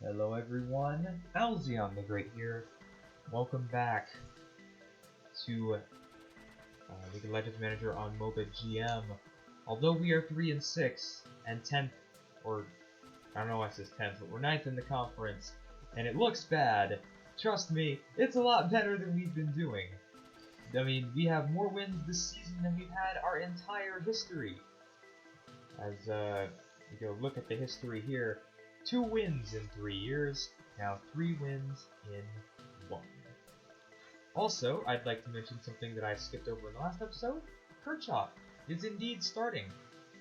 Hello everyone, Alzion the Great here. Welcome back to League of Legends Manager on MOBA GM. Although we are 3-6 and 10th, or I don't know why it says 10th, but we're 9th in the conference, and it looks bad. Trust me, it's a lot better than we've been doing. I mean, we have more wins this season than we've had our entire history. As we go look at the history here, 2 wins in 3 years, now 3 wins in 1. Also, I'd like to mention something that I skipped over in the last episode. Kirchhoff is indeed starting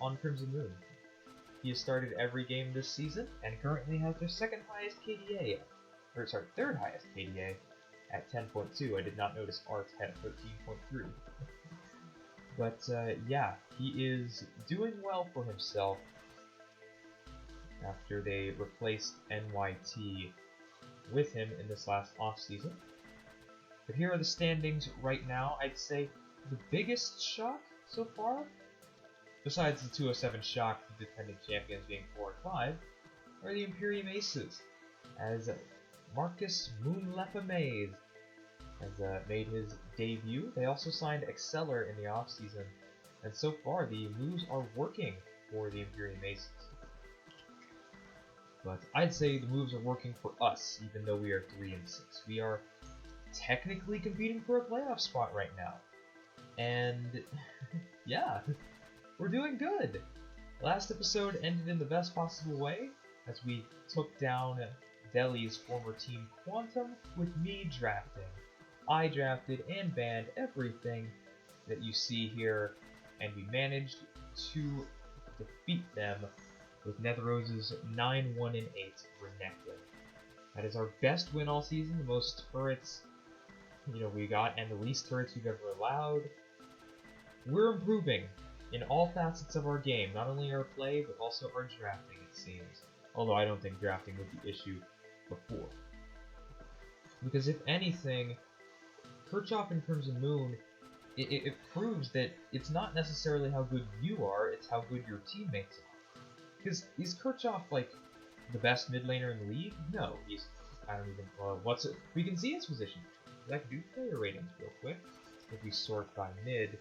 on Crimson Moon. He has started every game this season, and currently has their third highest KDA at 10.2. I did not notice Art had a 13.3. But yeah, he is doing well for himself after they replaced NYT with him in this last off-season. But here are the standings right now. I'd say the biggest shock so far, besides the 207 shock, the defending champions being 4 and 5, are the Imperium Aces, as Marcus Moonlepa-Maze has made his debut. They also signed Exceller in the off-season, and so far the moves are working for the Imperium Aces. But I'd say the moves are working for us, even though we are 3-6. We are technically competing for a playoff spot right now. And yeah, we're doing good. Last episode ended in the best possible way, as we took down Delhi's former team Quantum with me drafting. I drafted and banned everything that you see here, and we managed to defeat them with Netherrose's 9-1-8 Renekton. That is our best win all season, the most turrets we got, and the least turrets we've ever allowed. We're improving in all facets of our game, not only our play, but also our drafting, it seems. Although I don't think drafting was the issue before. Because if anything, Kirchhoff and Crimson Moon, it proves that it's not necessarily how good you are, it's how good your teammates are. Because is Kirchhoff like the best mid laner in the league? No, he's, I don't even, we can see his position. I can do player ratings real quick. If we sort by mid,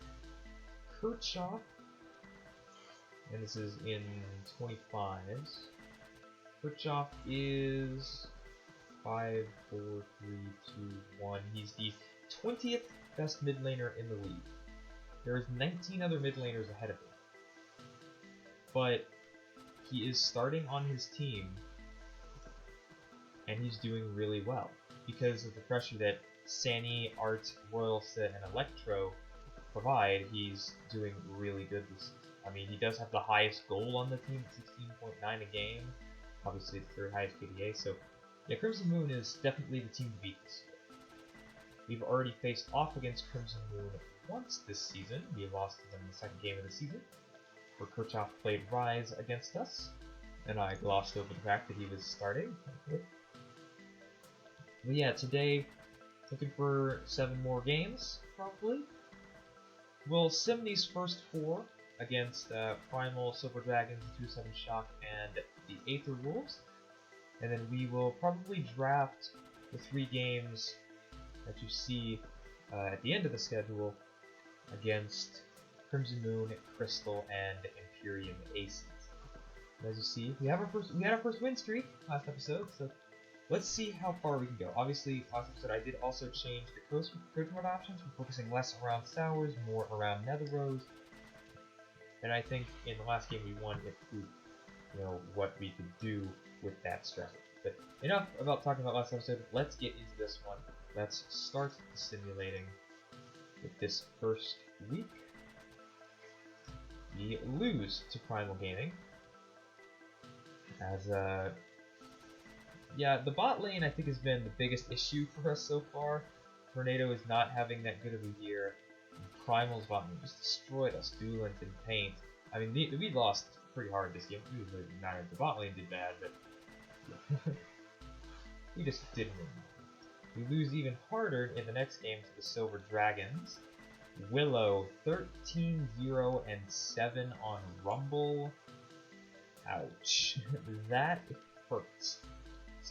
Kirchhoff, and this is in 25s, Kirchhoff is 5, 4, 3, 2, 1. He's the 20th best mid laner in the league. There's 19 other mid laners ahead of him. But he is starting on his team, and he's doing really well. Because of the pressure that Sani, Art, Royalset, and Electro provide, he's doing really good this season. I mean, he does have the highest goal on the team, 16.9 a game. Obviously, the 3rd highest KDA, so yeah, Crimson Moon is definitely the team to beat this year. We've already faced off against Crimson Moon once this season. We lost to them in the 2nd game of the season, where Kirchhoff played Rise against us, and I glossed over the fact that he was starting. But yeah, today, looking for 7 more games, probably. We'll sim these first 4 against Primal, Silver Dragons, 2-7 Shock, and the Aether Wolves, and then we will probably draft the 3 games that you see at the end of the schedule against Crimson Moon, Crystal, and Imperium Aces. And as you see, we had our first win streak last episode, so let's see how far we can go. Obviously, last episode I did also change the coach mode options. We're focusing less around Sours, more around Netherrose. And I think in the last game we won, it proved, what we could do with that strategy. But enough about talking about last episode. Let's get into this one. Let's start simulating with this first week. We lose to Primal Gaming, as yeah, the bot lane I think has been the biggest issue for us so far. Tornado is not having that good of a year. Primal's bot lane just destroyed us, Duelant and Paint. I mean, we lost pretty hard this game. It didn't matter. The bot lane did bad, but yeah. We just didn't win. We lose even harder in the next game to the Silver Dragons. Willow 13-0-7 on Rumble. Ouch. That hurts.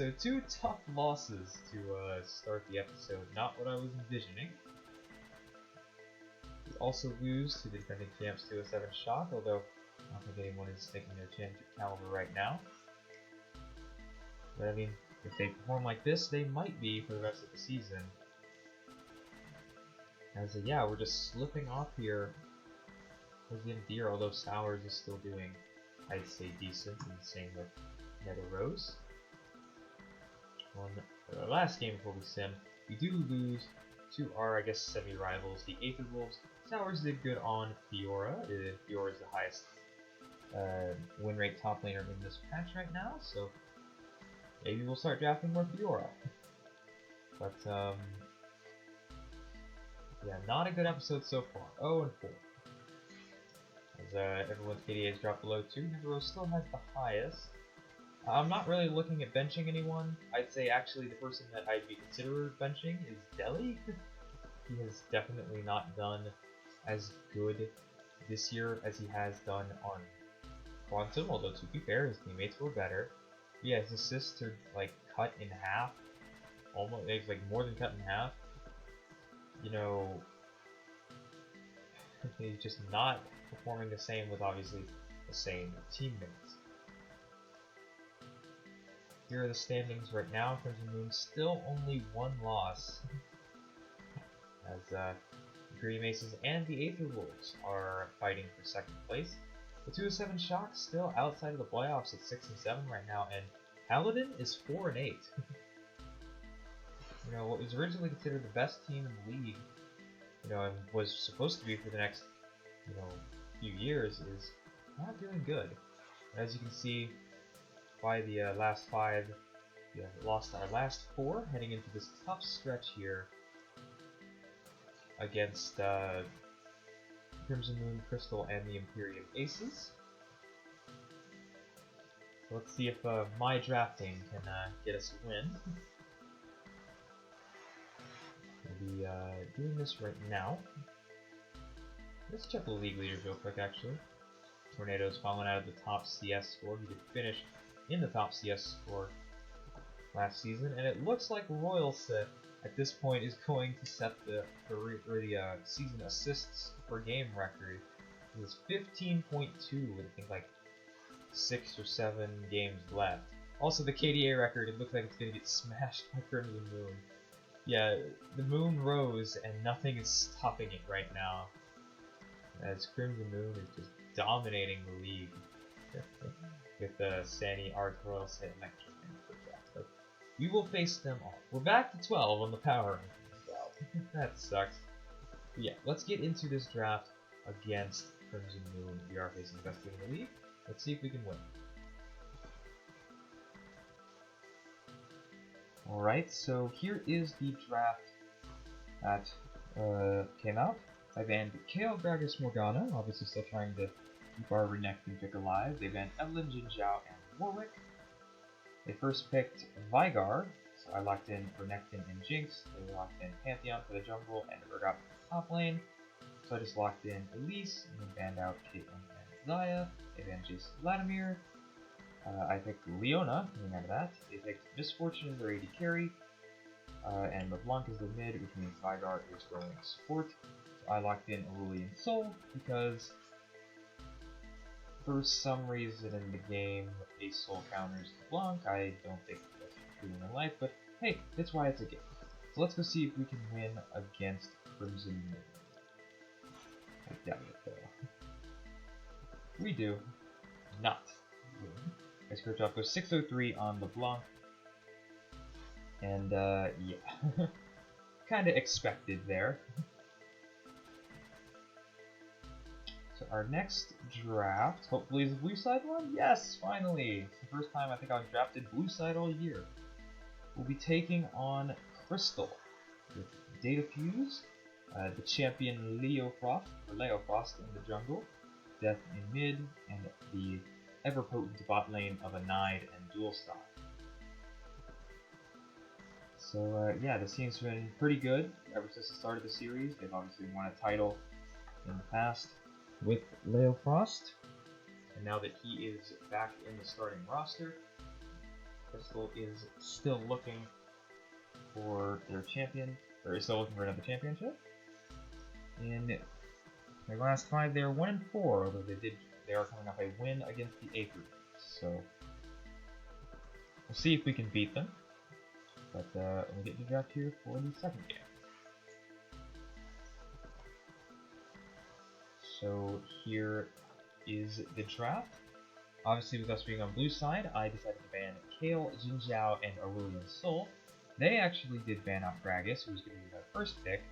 so 2 tough losses to start the episode. Not what I was envisioning. We also lose to the defending champs 207 Shock, although I don't think anyone is taking their championship caliber right now. But I mean, if they perform like this, they might be for the rest of the season. As yeah, we're just slipping off here towards the end of the year, although Sowers is still doing, I'd say, decent, and the same with Nether Rose. On the last game before we sim, we do lose to our, I guess, semi-rivals, the Aether Wolves. Sowers did good on Fiora. Fiora is the highest win rate top laner in this patch right now, so maybe we'll start drafting more Fiora. But, yeah, not a good episode so far. 0-4. As everyone's KDA's dropped below 2, Nether still has the highest. I'm not really looking at benching anyone. I'd say actually the person that I'd be considering benching is Deli. He has definitely not done as good this year as he has done on Quantum, although to be fair, his teammates were better. But yeah, his assists are like cut in half. Almost, it's like more than cut in half. You know, he's just not performing the same with obviously the same teammates. Here are the standings right now. Crimson Moon still only 1 loss. As Green Maces and the Aether Wolves are fighting for 2nd place. The 207 Shock still outside of the playoffs at 6 and 7 right now, and Paladin is 4 and 8. You know, what was originally considered the best team in the league, you know, and was supposed to be for the next, you know, few years, is not doing good. As you can see, by the last 5, we have lost our last 4, heading into this tough stretch here against Crimson Moon, Crystal, and the Imperium Aces. So let's see if my drafting can get us a win. We'll be doing this right now. Let's check the league leaders real quick, actually. Tornado's fallen out of the top CS score. He did finish in the top CS score last season, and it looks like Royal Sith at this point is going to set the season assists per game record. It was 15.2 with I think like 6 or 7 games left. Also the KDA record, it looks like it's going to get smashed by Crimson Moon. Yeah, the moon rose and nothing is stopping it right now, as Crimson Moon is just dominating the league with Sani, Royal Sith, and Electric. But we will face them all. We're back to 12 on the power ranking. Wow, that sucks. But yeah, let's get into this draft against Crimson Moon. We are facing the best team in the league. Let's see if we can win. Alright, so here is the draft that came out. I banned Kayle Gragas Morgana, obviously still trying to keep our Renekton pick alive. They banned Evelynn, Jin Zhao, and Warwick. They first picked Veigar, so I locked in Renekton and Jinx. They locked in Pantheon for the jungle and Urgot for the top lane. So I just locked in Elise and then banned out Caitlyn and Xayah. They banned Jason Vladimir. I picked Leona, coming out of that. They picked Misfortune as their AD carry. And LeBlanc is the mid, which means Veigar is going support. So I locked in Aurelion Sol because for some reason in the game, a Sol counters LeBlanc. I don't think that's true in real life, but hey, that's why it's a game. So let's go see if we can win against Crimson Moon. I doubt it though. We do. Not. My script drop goes 603 on LeBlanc. And yeah. Kinda expected there. So our next draft, hopefully, is a blue side one? Yes, finally! It's the first time I think I've drafted blue side all year. We'll be taking on Crystal with Data Fuse, the champion Leofrost in the jungle, Death in mid, and the ever-potent bot lane of Anide and Dual Stock. So yeah, this team's been pretty good ever since the start of the series. They've obviously won a title in the past with Leofrost, and now that he is back in the starting roster, Crystal is still looking for their champion, or is still looking for another championship. In their last 5, they're 1-4, although they are coming off a win against the A group. So we'll see if we can beat them. But we'll get to the draft here for the second game. So here is the draft. Obviously, with us being on blue side, I decided to ban Kale, Jinzhao, and Aurelian Sol. They actually did ban out Gragas, who was going to be my first pick.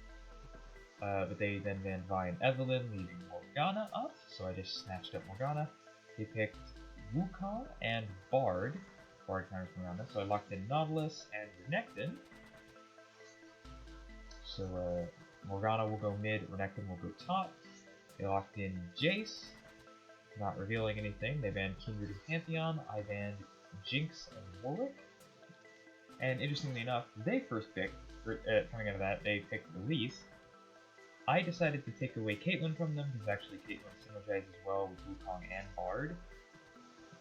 But they then banned Vi and Evelyn, leaving Morgana up, so I just snatched up Morgana. They picked Wukong and Bard. Bard counters Morgana, so I locked in Nautilus and Renekton. So Morgana will go mid, Renekton will go top. They locked in Jace, not revealing anything. They banned Kindred and Pantheon. I banned Jinx and Warwick. And interestingly enough, they first picked, coming out of that, they picked Elise. I decided to take away Caitlyn from them, because actually Caitlyn synergizes well with Wukong and Bard.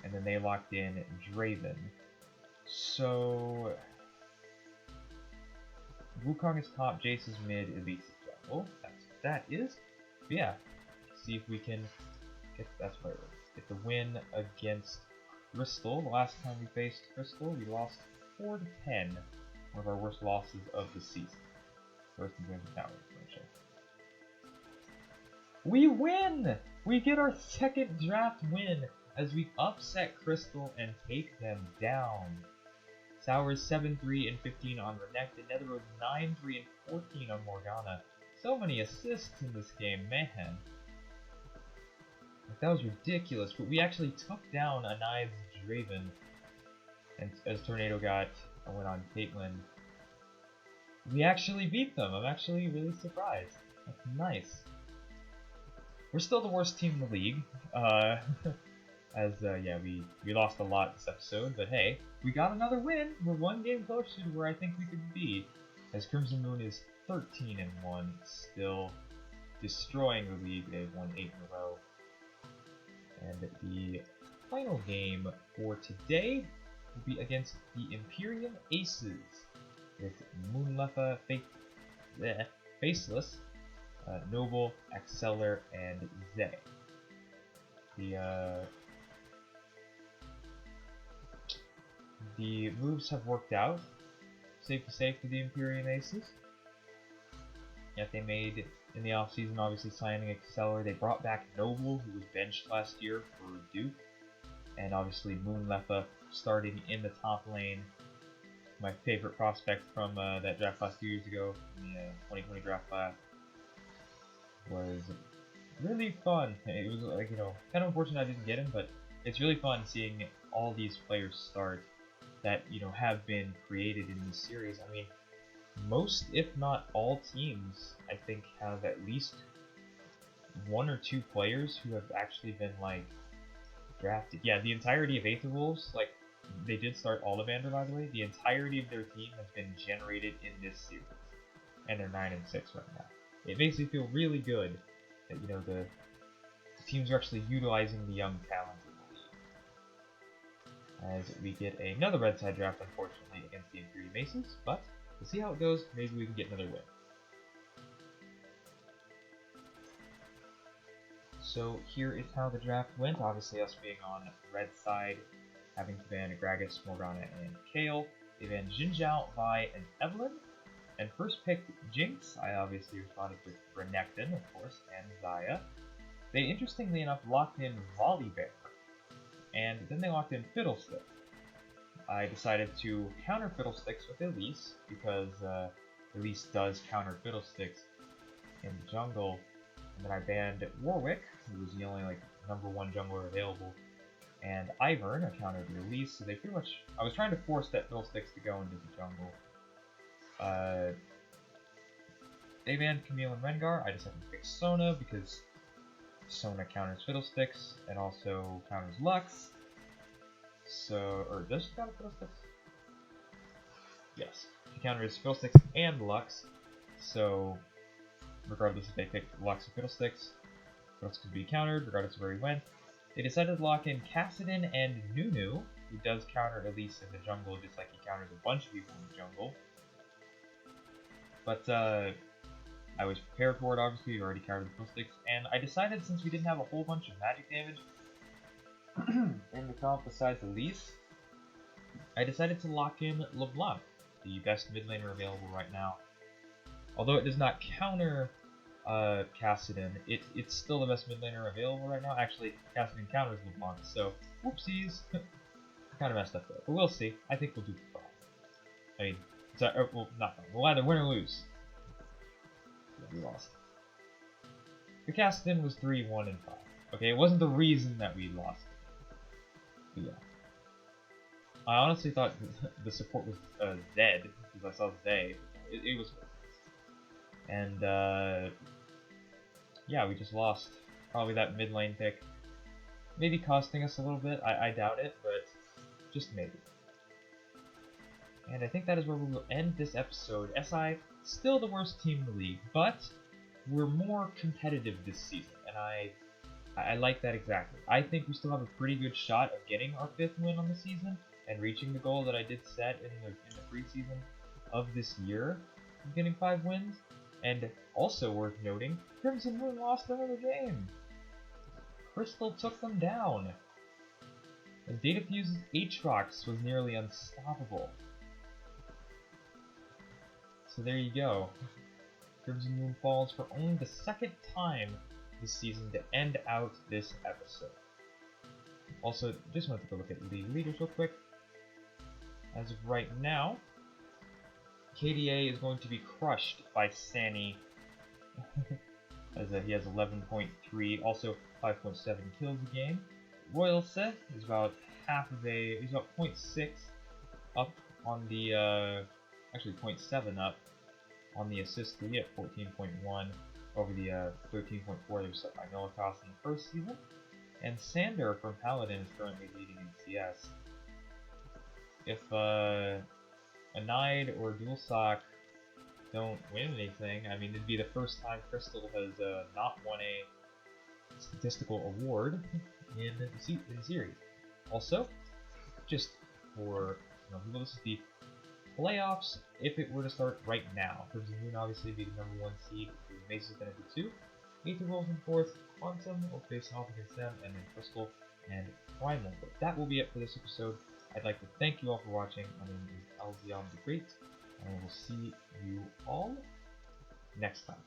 And then they locked in Draven. So Wukong is top, Jace is mid, Elise is jungle. That's what that is. But yeah, see if we can get the win against Crystal. The last time we faced Crystal, we lost 4-10. One of our worst losses of the season. First in terms of tower differential. We win! We get our second draft win as we upset Crystal and take them down. Sours 7-3 and 15 on Renekton, Netherrose 9-3 and 14 on Morgana. So many assists in this game, man. Like, that was ridiculous, but we actually took down Anive's Draven. And as Tornado went on Caitlyn, we actually beat them. I'm actually really surprised. That's nice. We're still the worst team in the league. Yeah, we lost a lot this episode, but hey, we got another win. We're one game closer to where I think we could be. As Crimson Moon is 13-1, still destroying the league. They've won 8 in a row. And the final game for today will be against the Imperium Aces with Moonlefa, Faceless, Noble, Acceler, and Zay. The moves have worked out, safe to say, for the Imperium Aces. Yet they made, in the offseason, obviously signing Acceler. They brought back Noble, who was benched last year for Duke. And obviously Moonlefa starting in the top lane. My favorite prospect from that draft class 2 years ago, in the 2020 draft class. Was really fun. It was like, kind of unfortunate I didn't get him, but it's really fun seeing all these players start that, have been created in this series. I mean, most, if not all teams, I think have at least 1 or 2 players who have actually been, like, drafted. Yeah, the entirety of Aether Wolves, like, they did start Ollivander, by the way. The entirety of their team has been generated in this series. And they're 9-6 right now. It makes me feel really good that, the teams are actually utilizing the young talent in the league. As we get another red side draft, unfortunately, against the Imperium Aces, but we'll see how it goes. Maybe we can get another win. So here is how the draft went. Obviously, us being on red side, having to ban Gragas, Morgana, and Kale. They banned Jinzhao, Vi, and Evelyn. And first picked Jinx. I obviously responded with Renekton, of course, and Xayah. They, interestingly enough, locked in Volibear. And then they locked in Fiddlestick. I decided to counter Fiddlesticks with Elise, because Elise does counter Fiddlesticks in the jungle. And then I banned Warwick, who was the only, #1 jungler available. And Ivern, I countered Elise, so they pretty much... I was trying to force that Fiddlesticks to go into the jungle. They banned Camille and Rengar. I decided to pick Sona because Sona counters Fiddlesticks and also counters Lux. Or does she counter Fiddlesticks? Yes. She counters Fiddlesticks and Lux. So, regardless if they picked Lux or Fiddlesticks, Lux could be countered regardless of where he went. They decided to lock in Kassadin and Nunu. who does counter Elise in the jungle just like he counters a bunch of people in the jungle. But I was prepared for it, obviously. We already countered the Fiddlesticks, and I decided since we didn't have a whole bunch of magic damage in the comp besides Elise, I decided to lock in LeBlanc, the best mid laner available right now. Although it does not counter Kassadin, it's still the best mid laner available right now. Actually, Kassadin counters LeBlanc, so whoopsies. Kind of messed up there, but we'll see. I think we'll do fine. I mean, well, not fine. We'll either win or lose. Yeah, we lost. The Kassadin was 3-1 and 5. Okay, it wasn't the reason that we lost. But yeah. I honestly thought the support was Zed, because I saw Zay. It was. And yeah, we just lost. Probably that mid lane pick. Maybe costing us a little bit. I doubt it, but just maybe. And I think that is where we will end this episode. SI, still the worst team in the league, but we're more competitive this season, and I like that exactly. I think we still have a pretty good shot of getting our 5th win on the season and reaching the goal that I did set in the preseason of this year of getting 5 wins. And also worth noting, Crimson Moon lost another game. Crystal took them down. And Data Fuse's Aatrox was nearly unstoppable. So there you go. Crimson Moon falls for only the 2nd time this season to end out this episode. Also, just wanted to go look at league leaders real quick. As of right now, KDA is going to be crushed by Sani, as he has 11.3, also 5.7 kills a game. Royal Seth is about he's about 0.6 up on the, actually 0.7 up on the assist lead at 14.1 over the 13.4 that was set by Militas in the first season. And Sander from Paladin is currently leading in CS. If Anide or DualSock don't win anything, I mean, it'd be the first time Crystal has not won a statistical award in the series. Also, just for people, this is the playoffs if it were to start right now. Crimson Moon obviously be the number 1 seed, Mace is going to be 2. Aether Wolves in 4th, Quantum will face off against them, and then Crystal and Primal. But that will be it for this episode. I'd like to thank you all for watching. My name is Alzion the Great, and we will see you all next time.